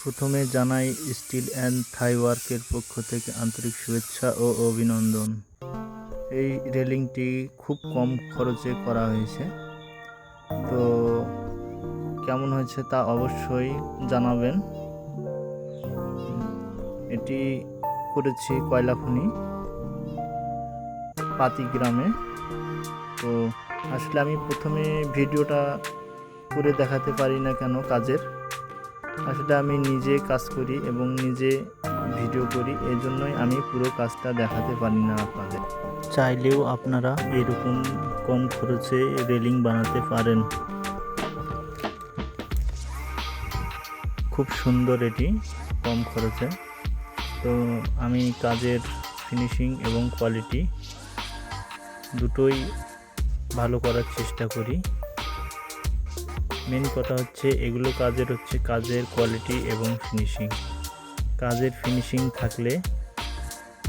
প্রথমে জানাই steel and থাই ওয়ার্কের পক্ষ থেকে আন্তরিক শুভেচ্ছা ও অভিনন্দন। এই রেলিংটি খুব কম খরচে করা হয়েছে, তো কেমন হয়েছে তা অবশ্যই জানাবেন। এটি করেছি কয়লাখনি পাতি গ্রামে। তো আসলে আমি প্রথমে ভিডিওটা করে দেখাতে পারি না কেন কাজের, আসলে আমি নিজে কাজ করি এবং নিজে ভিডিও করি, এই জন্যই আমি পুরো কাজটা দেখাতে পারি না আপনাদের। চাইলেও আপনারা এরকম কম খরচে রেলিং বানাতে পারেন। খুব সুন্দর এটি কম খরচে। তো আমি কাজের ফিনিশিং এবং কোয়ালিটি দুটোই ভালো করার চেষ্টা করি। মেন কথা হচ্ছে এগুলো কাজের কোয়ালিটি এবং ফিনিশিং। কাজের ফিনিশিং থাকলে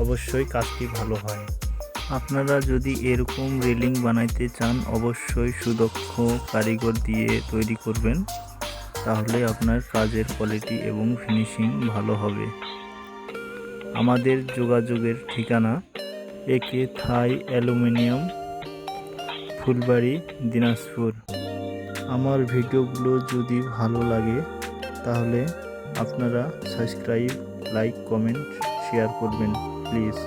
অবশ্যই কাজটি ভালো হয়। আপনারা যদি এরকম রেলিং বানাইতে চান অবশ্যই সুদক্ষ কারিগর দিয়ে তৈরি করবেন, তাহলে আপনার কাজের কোয়ালিটি এবং ফিনিশিং ভালো হবে। আমাদের যোগাযোগের ঠিকানা একে থাই অ্যালুমিনিয়াম, ফুলবাড়ি, দিনাজপুর। আমার ভিডিওগুলো যদি ভালো লাগে তাহলে আপনারা সাবস্ক্রাইব, লাইক, কমেন্ট, শেয়ার করবেন প্লিজ।